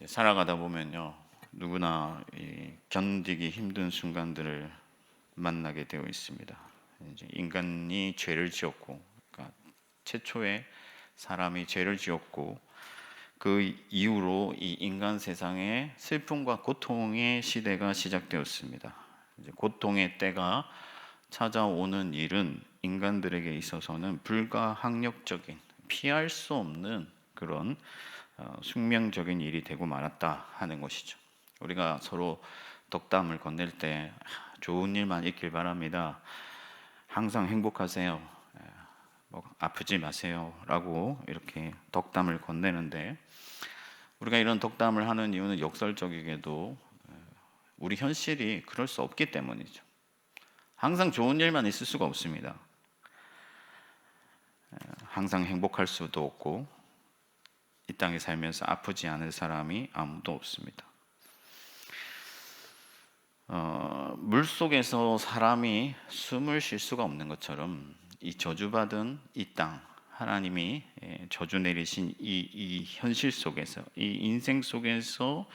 살아가다 보면요, 누구나 견디기 힘든 순간들을 만나게 되어 있습니다. 이제 인간이 죄를 지었고, 그러니까 최초에 사람이 죄를 지었고, 그 이후로 이 인간 세상에 슬픔과 고통의 시대가 시작되었습니다. 이제 고통의 때가 찾아오는 일은 인간들에게 있어서는 불가항력적인, 피할 수 없는 그런 숙명적인 일이 되고 말았다 하는 것이죠. 우리가 서로 덕담을 건넬 때 좋은 일만 있길 바랍니다. 항상 행복하세요. 뭐 아프지 마세요라고 이렇게 덕담을 건네는데, 우리가 이런 덕담을 하는 이유는 역설적이게도 우리 현실이 그럴 수 없기 때문이죠. 항상 좋은 일만 있을 수가 없습니다. 항상 행복할 수도 없고, 이 땅에 살면서 아프지 않을 사람이 아무도 없습니다. 물 속에서 사람이 숨을 쉴 수가 없는 것처럼 이 저주받은 이 땅, 하나님이 저주 내리신 이 현실 속에서, 이 인생 속에서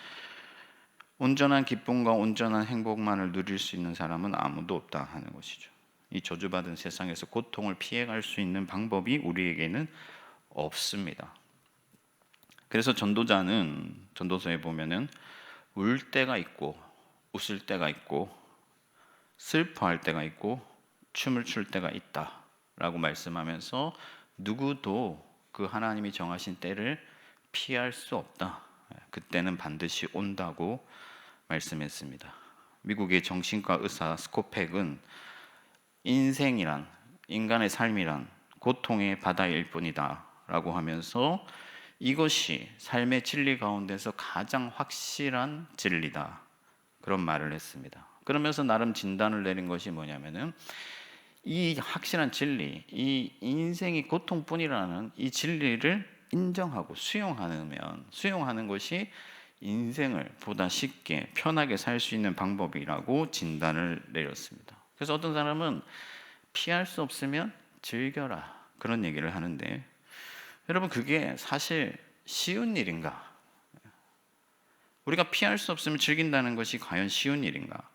온전한 기쁨과 온전한 행복만을 누릴 수 있는 사람은 아무도 없다 하는 것이죠. 이 저주받은 세상에서 고통을 피해갈 수 있는 방법이 우리에게는 없습니다. 그래서 전도자는 전도서에 보면은 울 때가 있고 웃을 때가 있고 슬퍼할 때가 있고 춤을 출 때가 있다라고 말씀하면서 누구도 그 하나님이 정하신 때를 피할 수 없다. 그때는 반드시 온다고 말씀했습니다. 미국의 정신과 의사 스코펙은 인생이란, 인간의 삶이란 고통의 바다일 뿐이다 라고 하면서 이것이 삶의 진리 가운데서 가장 확실한 진리다, 그런 말을 했습니다. 그러면서 나름 진단을 내린 것이 뭐냐면은 이 확실한 진리, 이 인생이 고통뿐이라는 이 진리를 인정하고 수용하는 것이 인생을 보다 쉽게 편하게 살 수 있는 방법이라고 진단을 내렸습니다. 그래서 어떤 사람은 피할 수 없으면 즐겨라, 그런 얘기를 하는데, 여러분, 그게 사실 쉬운 일인가? 우리가 피할 수 없으면 즐긴다는 것이 과연 쉬운 일인가?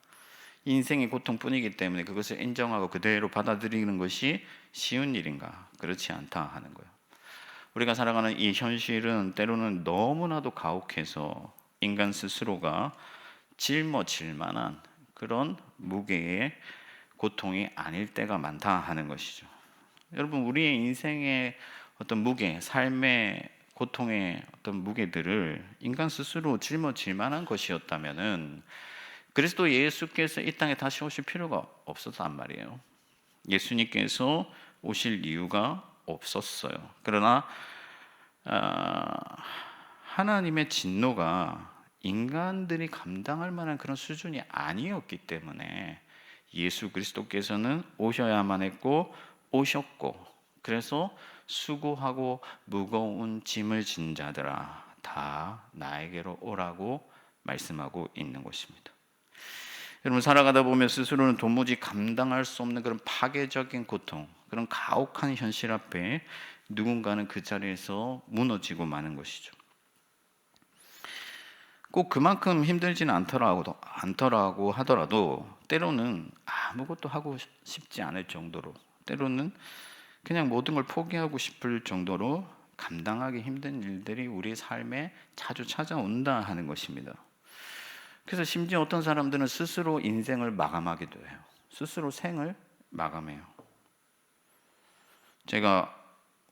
인생의 고통뿐이기 때문에 그것을 인정하고 그대로 받아들이는 것이 쉬운 일인가? 그렇지 않다 하는 거예요. 우리가 살아가는 이 현실은 때로는 너무나도 가혹해서 인간 스스로가 짊어질 만한 그런 무게의 고통이 아닐 때가 많다 하는 것이죠. 여러분, 우리의 인생의 어떤 무게, 삶의 고통의 어떤 무게들을 인간 스스로 짊어질 만한 것이었다면은 그리스도 예수께서 이 땅에 다시 오실 필요가 없었단 말이에요. 예수님께서 오실 이유가 없었어요. 그러나 하나님의 진노가 인간들이 감당할 만한 그런 수준이 아니었기 때문에 예수 그리스도께서는 오셔야만 했고 오셨고, 그래서 수고하고 무거운 짐을 진 자들아 다 나에게로 오라고 말씀하고 있는 것입니다. 여러분, 살아가다 보면 스스로는 도무지 감당할 수 없는 그런 파괴적인 고통, 그런 가혹한 현실 앞에 누군가는 그 자리에서 무너지고 마는 것이죠. 꼭 그만큼 힘들지는 않더라고 하더라도 때로는 아무것도 하고 싶지 않을 정도로, 때로는 그냥 모든 걸 포기하고 싶을 정도로 감당하기 힘든 일들이 우리 삶에 자주 찾아온다 하는 것입니다. 그래서 심지어 어떤 사람들은 스스로 인생을 마감하기도 해요. 스스로 생을 마감해요. 제가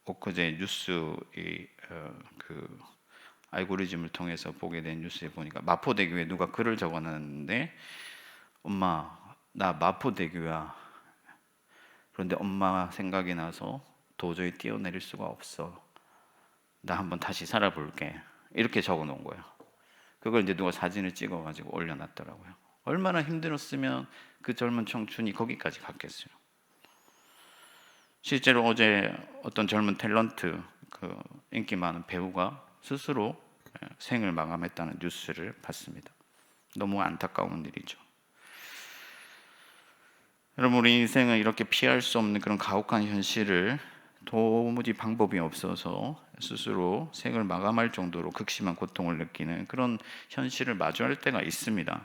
엊그제 뉴스 그 알고리즘을 통해서 보게 된 뉴스에 보니까 마포대교에 누가 글을 적어놨는데, 엄마, 나 마포대교야. 그런데 엄마 생각이 나서 도저히 뛰어내릴 수가 없어. 나 한번 다시 살아볼게. 이렇게 적어 놓은 거예요. 그걸 이제 누가 사진을 찍어가지고 올려놨더라고요. 얼마나 힘들었으면 그 젊은 청춘이 거기까지 갔겠어요. 실제로 어제 어떤 젊은 탤런트, 그 인기 많은 배우가 스스로 생을 마감했다는 뉴스를 봤습니다. 너무 안타까운 일이죠. 여러분, 우리 인생은 이렇게 피할 수 없는 그런 가혹한 현실을 도무지 방법이 없어서 스스로 생을 마감할 정도로 극심한 고통을 느끼는 그런 현실을 마주할 때가 있습니다.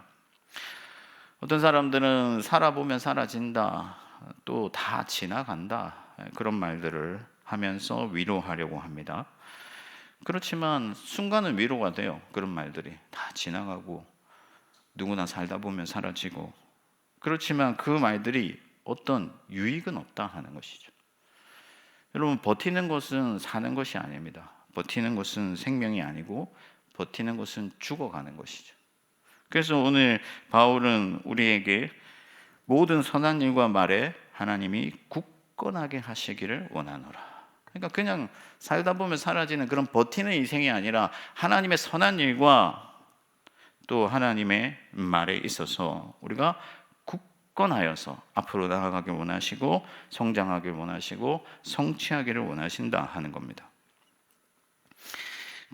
어떤 사람들은 살아보면 사라진다, 또 다 지나간다, 그런 말들을 하면서 위로하려고 합니다. 그렇지만 순간은 위로가 돼요. 그런 말들이 다 지나가고 누구나 살다 보면 사라지고, 그렇지만 그 말들이 어떤 유익은 없다 하는 것이죠. 여러분, 버티는 것은 사는 것이 아닙니다. 버티는 것은 생명이 아니고 버티는 것은 죽어가는 것이죠. 그래서 오늘 바울은 우리에게 모든 선한 일과 말에 하나님이 굳건하게 하시기를 원하노라. 그러니까 그냥 살다 보면 사라지는 그런 버티는 인생이 아니라 하나님의 선한 일과 또 하나님의 말에 있어서 우리가 굳건하여서 앞으로 나아가길 원하시고 성장하길 원하시고 성취하기를 원하신다 하는 겁니다.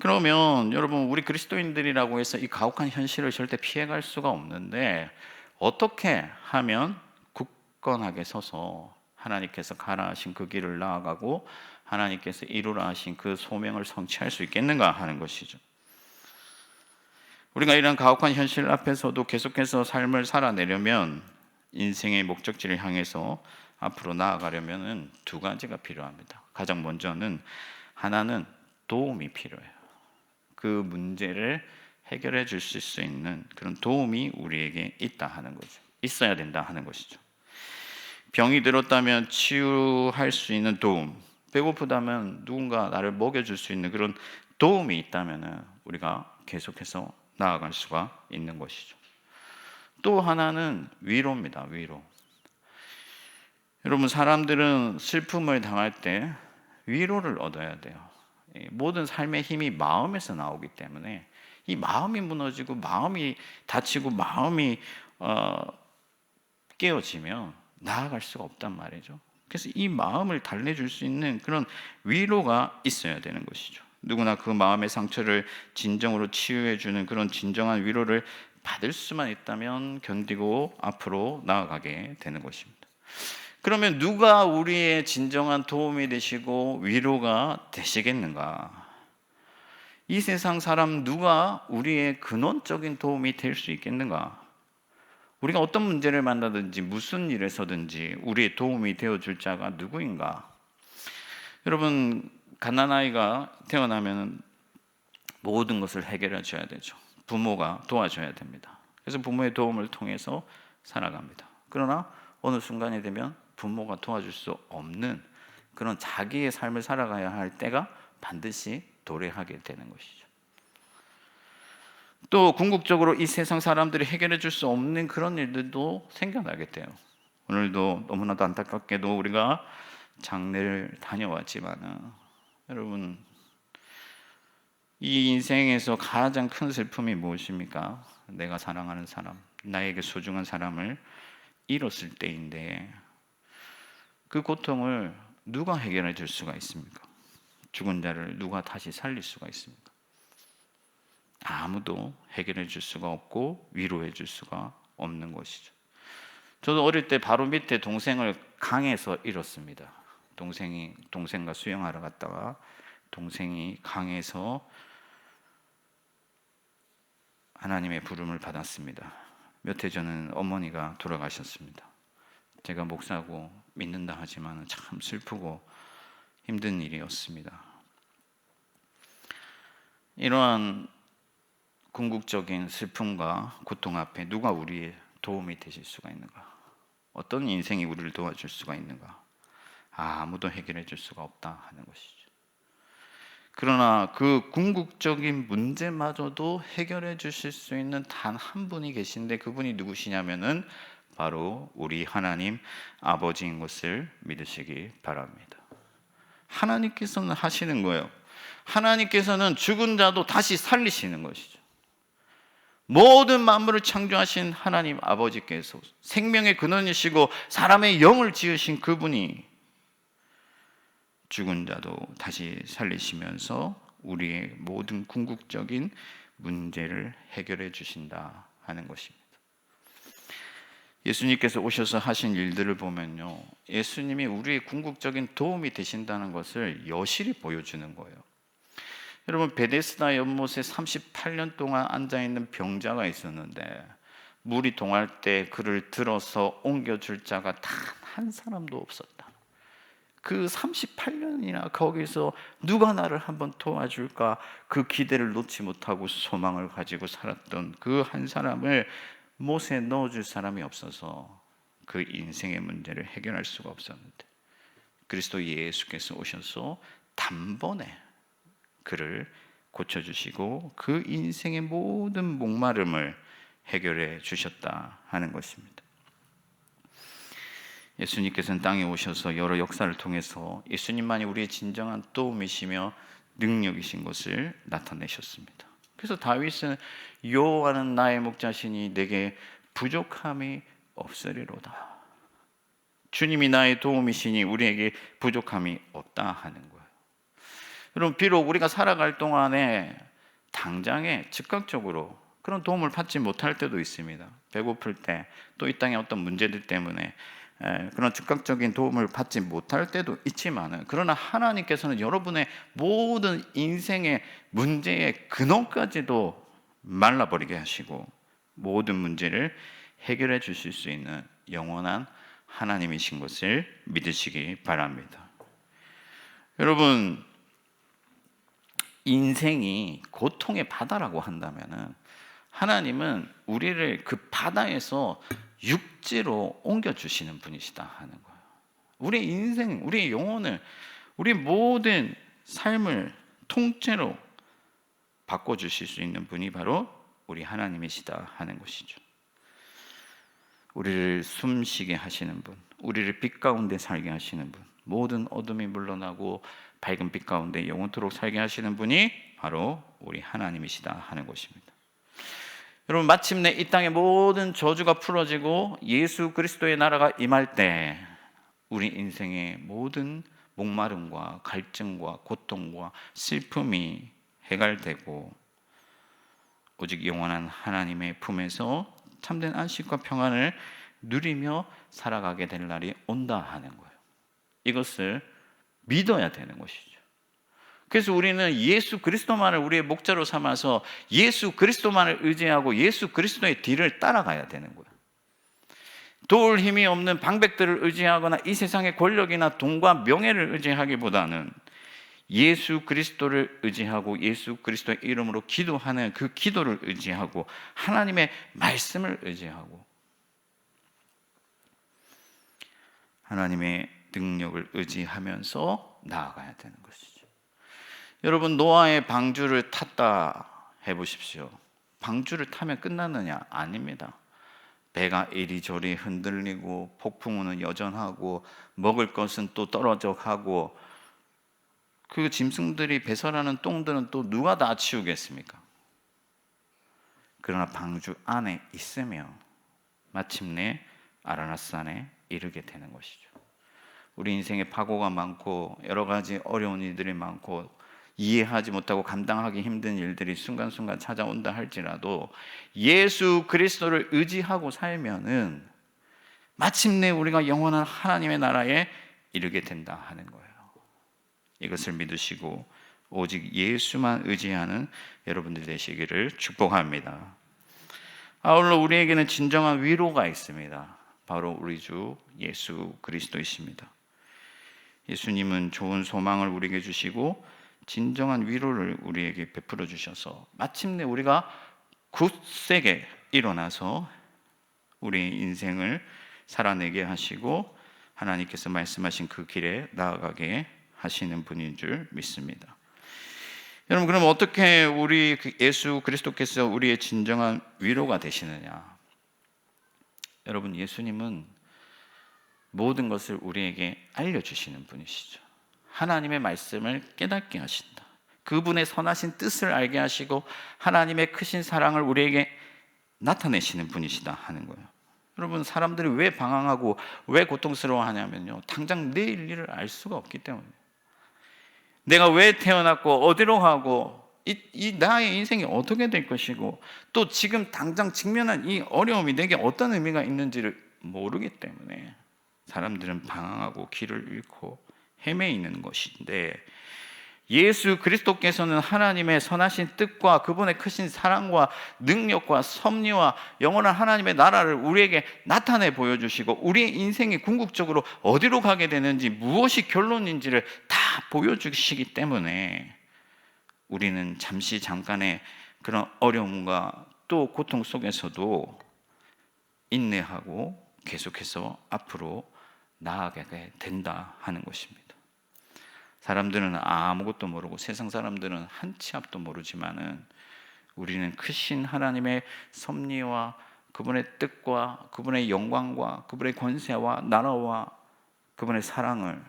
그러면 여러분, 우리 그리스도인들이라고 해서 이 가혹한 현실을 절대 피해갈 수가 없는데, 어떻게 하면 굳건하게 서서 하나님께서 가라 하신 그 길을 나아가고 하나님께서 이루라 하신 그 소명을 성취할 수 있겠는가 하는 것이죠. 우리가 이런 가혹한 현실 앞에서도 계속해서 삶을 살아내려면, 인생의 목적지를 향해서 앞으로 나아가려면 두 가지가 필요합니다. 가장 먼저는, 하나는 도움이 필요해요. 그 문제를 해결해 줄 수 있는 그런 도움이 우리에게 있다 하는 거죠. 있어야 된다 하는 것이죠. 병이 들었다면 치유할 수 있는 도움, 배고프다면 누군가 나를 먹여줄 수 있는 그런 도움이 있다면 우리가 계속해서 나아갈 수가 있는 것이죠. 또 하나는 위로입니다. 위로. 여러분, 사람들은 슬픔을 당할 때 위로를 얻어야 돼요. 모든 삶의 힘이 마음에서 나오기 때문에 이 마음이 무너지고 마음이 다치고 마음이 깨어지면 나아갈 수가 없단 말이죠. 그래서 이 마음을 달래줄 수 있는 그런 위로가 있어야 되는 것이죠. 누구나 그 마음의 상처를 진정으로 치유해주는 그런 진정한 위로를 받을 수만 있다면 견디고 앞으로 나아가게 되는 것입니다. 그러면 누가 우리의 진정한 도움이 되시고 위로가 되시겠는가? 이 세상 사람 누가 우리의 근원적인 도움이 될 수 있겠는가? 우리가 어떤 문제를 만나든지 무슨 일에서든지 우리의 도움이 되어줄 자가 누구인가? 여러분, 갓난아이가 태어나면 모든 것을 해결해 줘야 되죠. 부모가 도와줘야 됩니다. 그래서 부모의 도움을 통해서 살아갑니다. 그러나 어느 순간이 되면 부모가 도와줄 수 없는 그런 자기의 삶을 살아가야 할 때가 반드시 도래하게 되는 것이죠. 또 궁극적으로 이 세상 사람들이 해결해 줄 수 없는 그런 일들도 생겨나게 돼요. 오늘도 너무나도 안타깝게도 우리가 장례를 다녀왔지만, 여러분, 이 인생에서 가장 큰 슬픔이 무엇입니까? 내가 사랑하는 사람, 나에게 소중한 사람을 잃었을 때인데, 그 고통을 누가 해결해 줄 수가 있습니까? 죽은 자를 누가 다시 살릴 수가 있습니까? 아무도 해결해 줄 수가 없고 위로해 줄 수가 없는 것이죠. 저도 어릴 때 바로 밑에 동생을 강에서 잃었습니다. 동생과 수영하러 갔다가 동생이 강에서 하나님의 부름을 받았습니다. 몇 해 전은 어머니가 돌아가셨습니다. 제가 목사고 믿는다 하지만 참 슬프고 힘든 일이었습니다. 이러한 궁극적인 슬픔과 고통 앞에 누가 우리의 도움이 되실 수가 있는가? 어떤 인생이 우리를 도와줄 수가 있는가? 아무도 해결해 줄 수가 없다 하는 것이죠. 그러나 그 궁극적인 문제마저도 해결해 주실 수 있는 단 한 분이 계신데, 그분이 누구시냐면은 바로 우리 하나님 아버지인 것을 믿으시기 바랍니다. 하나님께서는 하시는 거예요. 하나님께서는 죽은 자도 다시 살리시는 것이죠. 모든 만물을 창조하신 하나님 아버지께서 생명의 근원이시고 사람의 영을 지으신 그분이 죽은 자도 다시 살리시면서 우리의 모든 궁극적인 문제를 해결해 주신다 하는 것입니다. 예수님께서 오셔서 하신 일들을 보면요, 예수님이 우리의 궁극적인 도움이 되신다는 것을 여실히 보여주는 거예요. 여러분, 베데스다 연못에 38년 동안 앉아있는 병자가 있었는데 물이 동할 때 그를 들어서 옮겨줄 자가 단 한 사람도 없었다. 그 38년이나 거기서 누가 나를 한번 도와줄까, 그 기대를 놓지 못하고 소망을 가지고 살았던 그 한 사람을 못에 넣어줄 사람이 없어서 그 인생의 문제를 해결할 수가 없었는데, 그리스도 예수께서 오셔서 단번에 그를 고쳐주시고 그 인생의 모든 목마름을 해결해 주셨다 하는 것입니다. 예수님께서는 땅에 오셔서 여러 역사를 통해서 예수님만이 우리의 진정한 도움이시며 능력이신 것을 나타내셨습니다. 그래서 다윗은 여호와는 나의 목자시니 내게 부족함이 없으리로다. 주님이 나의 도움이시니 우리에게 부족함이 없다 하는 거예요. 여러분, 비록 우리가 살아갈 동안에 당장에 즉각적으로 그런 도움을 받지 못할 때도 있습니다. 배고플 때, 또 이 땅의 어떤 문제들 때문에 그런 즉각적인 도움을 받지 못할 때도 있지만, 그러나 하나님께서는 여러분의 모든 인생의 문제의 근원까지도 말라버리게 하시고 모든 문제를 해결해 주실 수 있는 영원한 하나님이신 것을 믿으시기 바랍니다. 여러분, 인생이 고통의 바다라고 한다면 하나님은 우리를 그 바다에서 육지로 옮겨주시는 분이시다 하는 거예요. 우리의 인생, 우리의 영혼을, 우리 모든 삶을 통째로 바꿔주실 수 있는 분이 바로 우리 하나님이시다 하는 것이죠. 우리를 숨쉬게 하시는 분, 우리를 빛 가운데 살게 하시는 분, 모든 어둠이 물러나고 밝은 빛 가운데 영원토록 살게 하시는 분이 바로 우리 하나님이시다 하는 것입니다. 여러분, 마침내 이 땅의 모든 저주가 풀어지고 예수 그리스도의 나라가 임할 때 우리 인생의 모든 목마름과 갈증과 고통과 슬픔이 해결되고 오직 영원한 하나님의 품에서 참된 안식과 평안을 누리며 살아가게 될 날이 온다 하는 거예요. 이것을 믿어야 되는 것이죠. 그래서 우리는 예수 그리스도만을 우리의 목자로 삼아서 예수 그리스도만을 의지하고 예수 그리스도의 뒤를 따라가야 되는 거예요. 도울 힘이 없는 방백들을 의지하거나 이 세상의 권력이나 돈과 명예를 의지하기보다는 예수 그리스도를 의지하고 예수 그리스도의 이름으로 기도하는 그 기도를 의지하고 하나님의 말씀을 의지하고 하나님의 능력을 의지하면서 나아가야 되는 것이죠. 여러분, 노아의 방주를 탔다 해보십시오. 방주를 타면 끝났느냐? 아닙니다. 배가 이리저리 흔들리고 폭풍우는 여전하고 먹을 것은 또 떨어져 가고 그 짐승들이 배설하는 똥들은 또 누가 다 치우겠습니까? 그러나 방주 안에 있으며 마침내 아라나스산에 이르게 되는 것이죠. 우리 인생에 파고가 많고 여러 가지 어려운 일들이 많고 이해하지 못하고 감당하기 힘든 일들이 순간순간 찾아온다 할지라도 예수 그리스도를 의지하고 살면은 마침내 우리가 영원한 하나님의 나라에 이르게 된다 하는 거예요. 이것을 믿으시고 오직 예수만 의지하는 여러분들 되시기를 축복합니다. 아울러 우리에게는 진정한 위로가 있습니다. 바로 우리 주 예수 그리스도이십니다. 예수님은 좋은 소망을 우리에게 주시고 진정한 위로를 우리에게 베풀어 주셔서 마침내 우리가 굳세게 일어나서 우리의 인생을 살아내게 하시고 하나님께서 말씀하신 그 길에 나아가게 하시는 분인 줄 믿습니다. 여러분, 그럼 어떻게 우리 예수 그리스도께서 우리의 진정한 위로가 되시느냐? 여러분, 예수님은 모든 것을 우리에게 알려주시는 분이시죠. 하나님의 말씀을 깨닫게 하신다. 그분의 선하신 뜻을 알게 하시고 하나님의 크신 사랑을 우리에게 나타내시는 분이시다 하는 거예요. 여러분, 사람들이 왜 방황하고 왜 고통스러워하냐면요, 당장 내일 일을 알 수가 없기 때문이에요. 내가 왜 태어났고 어디로 가고 이 나의 인생이 어떻게 될 것이고 또 지금 당장 직면한 이 어려움이 내게 어떤 의미가 있는지를 모르기 때문에 사람들은 방황하고 길을 잃고 헤매이는 것인데, 예수 그리스도께서는 하나님의 선하신 뜻과 그분의 크신 사랑과 능력과 섭리와 영원한 하나님의 나라를 우리에게 나타내 보여주시고 우리의 인생이 궁극적으로 어디로 가게 되는지 무엇이 결론인지를 다 보여주시기 때문에 우리는 잠시 잠깐의 그런 어려움과 또 고통 속에서도 인내하고 계속해서 앞으로 나아가게 된다 하는 것입니다. 사람들은 아무것도 모르고 세상 사람들은 한 치 앞도 모르지만은 우리는 크신 하나님의 섭리와 그분의 뜻과 그분의 영광과 그분의 권세와 나라와 그분의 사랑을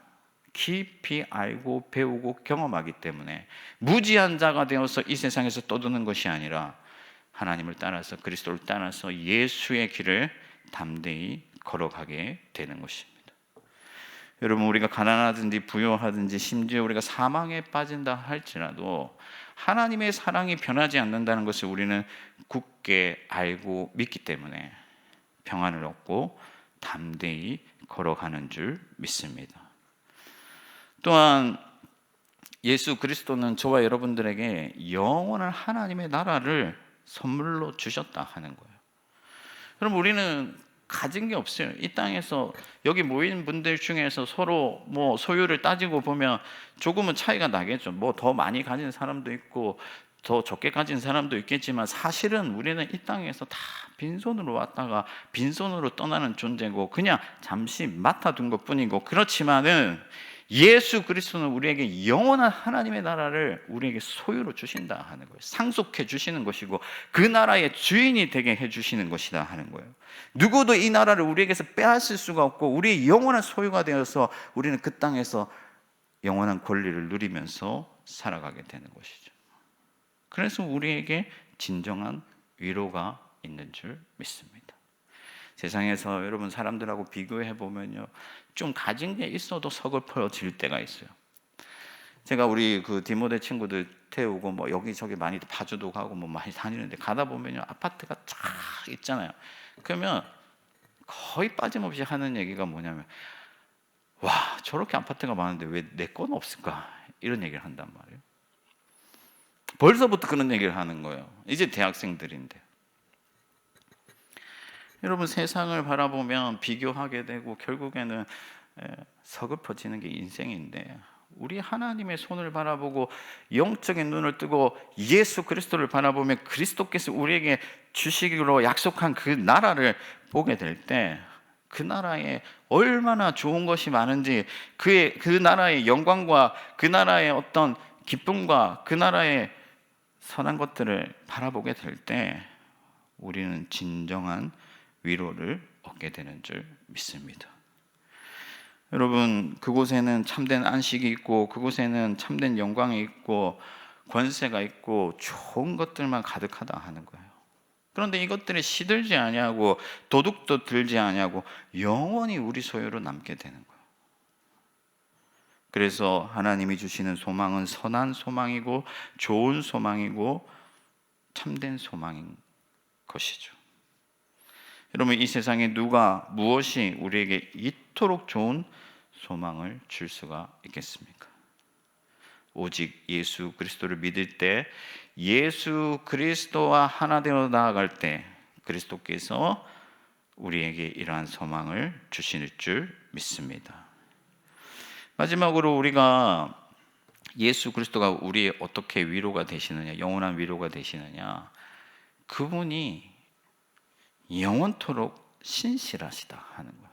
깊이 알고 배우고 경험하기 때문에 무지한 자가 되어서 이 세상에서 떠드는 것이 아니라 하나님을 따라서 그리스도를 따라서 예수의 길을 담대히 걸어가게 되는 것입니다. 여러분, 우리가 가난하든지 부유하든지 심지어 우리가 사망에 빠진다 할지라도 하나님의 사랑이 변하지 않는다는 것을 우리는 굳게 알고 믿기 때문에 평안을 얻고 담대히 걸어가는 줄 믿습니다. 또한 예수 그리스도는 저와 여러분들에게 영원한 하나님의 나라를 선물로 주셨다 하는 거예요. 그럼 우리는 가진 게 없어요. 이 땅에서 여기 모인 분들 중에서 서로 뭐 소유를 따지고 보면 조금은 차이가 나겠죠. 뭐 더 많이 가진 사람도 있고 더 적게 가진 사람도 있겠지만 사실은 우리는 이 땅에서 다 빈손으로 왔다가 빈손으로 떠나는 존재고 그냥 잠시 맡아둔 것뿐이고, 그렇지만은 예수 그리스도는 우리에게 영원한 하나님의 나라를 우리에게 소유로 주신다 하는 거예요. 상속해 주시는 것이고 그 나라의 주인이 되게 해 주시는 것이다 하는 거예요. 누구도 이 나라를 우리에게서 빼앗을 수가 없고 우리의 영원한 소유가 되어서 우리는 그 땅에서 영원한 권리를 누리면서 살아가게 되는 것이죠. 그래서 우리에게 진정한 위로가 있는 줄 믿습니다. 세상에서 여러분 사람들하고 비교해 보면요, 좀 가진 게 있어도 서글퍼질 때가 있어요. 제가 우리 그 디모데 친구들 태우고 뭐 여기저기 많이 파주도 가고 뭐 많이 다니는데 가다 보면요, 아파트가 쫙 있잖아요. 그러면 거의 빠짐없이 하는 얘기가 뭐냐면, 와, 저렇게 아파트가 많은데 왜 내 건 없을까? 이런 얘기를 한단 말이에요. 벌써부터 그런 얘기를 하는 거예요. 이제 대학생들인데. 여러분, 세상을 바라보면 비교하게 되고 결국에는 서글퍼지는 게 인생인데, 우리 하나님의 손을 바라보고 영적인 눈을 뜨고 예수 그리스도를 바라보며 그리스도께서 우리에게 주시기로 약속한 그 나라를 보게 될 때 그 나라에 얼마나 좋은 것이 많은지, 그 나라의 영광과 그 나라의 어떤 기쁨과 그 나라의 선한 것들을 바라보게 될 때 우리는 진정한 위로를 얻게 되는 줄 믿습니다. 여러분, 그곳에는 참된 안식이 있고 그곳에는 참된 영광이 있고 권세가 있고 좋은 것들만 가득하다 하는 거예요. 그런데 이것들이 시들지 아니하고 도둑도 들지 아니하고 영원히 우리 소유로 남게 되는 거예요. 그래서 하나님이 주시는 소망은 선한 소망이고 좋은 소망이고 참된 소망인 것이죠. 여러분, 이 세상에 누가 무엇이 우리에게 이토록 좋은 소망을 줄 수가 있겠습니까? 오직 예수 그리스도를 믿을 때, 예수 그리스도와 하나 되어 나아갈 때 그리스도께서 우리에게 이러한 소망을 주실 줄 믿습니다. 마지막으로 우리가 예수 그리스도가 우리의 어떻게 위로가 되시느냐, 영원한 위로가 되시느냐, 그분이 영원토록 신실하시다 하는 거예요.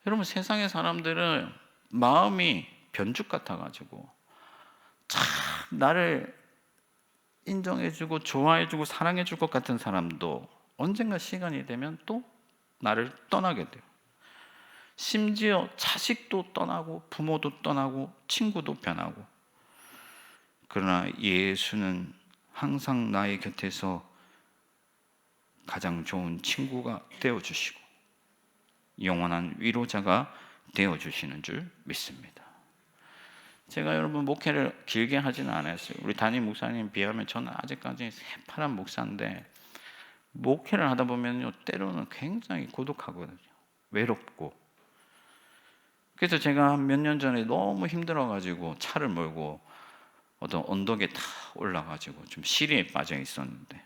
여러분, 세상의 사람들은 마음이 변죽 같아가지고 참 나를 인정해주고 좋아해주고 사랑해줄 것 같은 사람도 언젠가 시간이 되면 또 나를 떠나게 돼요. 심지어 자식도 떠나고 부모도 떠나고 친구도 변하고. 그러나 예수는 항상 나의 곁에서 가장 좋은 친구가 되어주시고 영원한 위로자가 되어주시는 줄 믿습니다. 제가 여러분 목회를 길게 하지는 않았어요. 우리 담임 목사님 비하면 저는 아직까지 새파란 목사인데, 목회를 하다 보면요, 때로는 굉장히 고독하거든요. 외롭고. 그래서 제가 한 몇 년 전에 너무 힘들어가지고 차를 몰고 어떤 언덕에 다 올라가지고 좀 시리에 빠져 있었는데,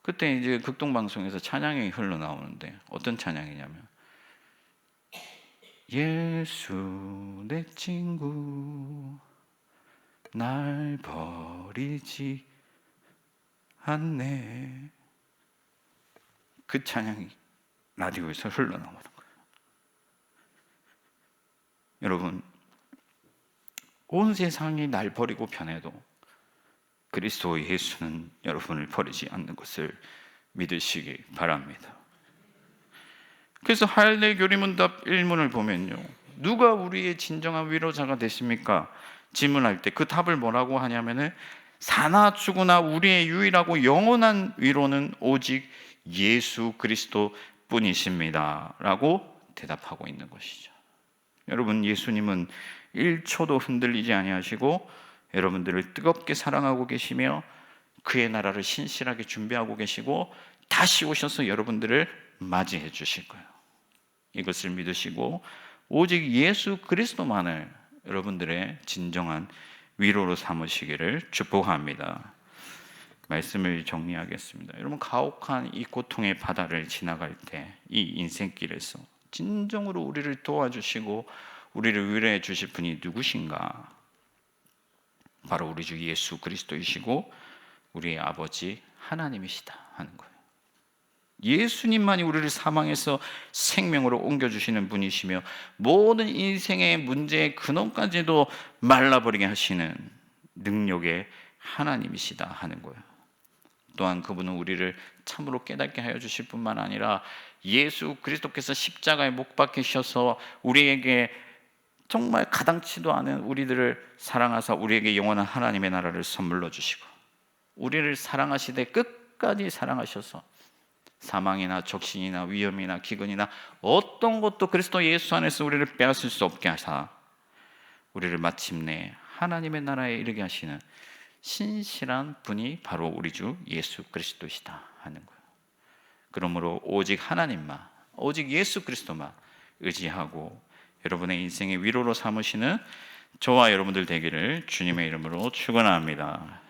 그때 이제 극동방송에서 찬양이 흘러나오는데 어떤 찬양이냐면, 예수 내 친구 날 버리지 않네. 그 찬양이 라디오에서 흘러나오는 거예요. 여러분, 온 세상이 날 버리고 편해도 그리스도 예수는 여러분을 버리지 않는 것을 믿으시기 바랍니다. 그래서 할례 교리문답 1문을 보면요, 누가 우리의 진정한 위로자가 되십니까? 질문할 때 그 답을 뭐라고 하냐면은, 사나 죽으나 우리의 유일하고 영원한 위로는 오직 예수 그리스도 뿐이십니다 라고 대답하고 있는 것이죠. 여러분, 예수님은 1초도 흔들리지 아니하시고 여러분들을 뜨겁게 사랑하고 계시며 그의 나라를 신실하게 준비하고 계시고 다시 오셔서 여러분들을 맞이해 주실 거예요. 이것을 믿으시고 오직 예수 그리스도만을 여러분들의 진정한 위로로 삼으시기를 축복합니다. 말씀을 정리하겠습니다. 여러분, 가혹한 이 고통의 바다를 지나갈 때 이 인생길에서 진정으로 우리를 도와주시고 우리를 위로해 주실 분이 누구신가? 바로 우리 주 예수 그리스도이시고 우리의 아버지 하나님이시다 하는 거예요. 예수님만이 우리를 사망에서 생명으로 옮겨주시는 분이시며 모든 인생의 문제의 근원까지도 말라버리게 하시는 능력의 하나님이시다 하는 거예요. 또한 그분은 우리를 참으로 깨닫게 하여 주실 뿐만 아니라 예수 그리스도께서 십자가에 못 박히셔서 우리에게 정말 가당치도 않은 우리들을 사랑하사 우리에게 영원한 하나님의 나라를 선물로 주시고 우리를 사랑하시되 끝까지 사랑하셔서 사망이나 적신이나 위험이나 기근이나 어떤 것도 그리스도 예수 안에서 우리를 빼앗을 수 없게 하사 우리를 마침내 하나님의 나라에 이르게 하시는 신실한 분이 바로 우리 주 예수 그리스도시다 하는 거예요. 그러므로 오직 하나님만, 오직 예수 그리스도만 의지하고 여러분의 인생의 위로로 삼으시는 저와 여러분들 되기를 주님의 이름으로 축원합니다.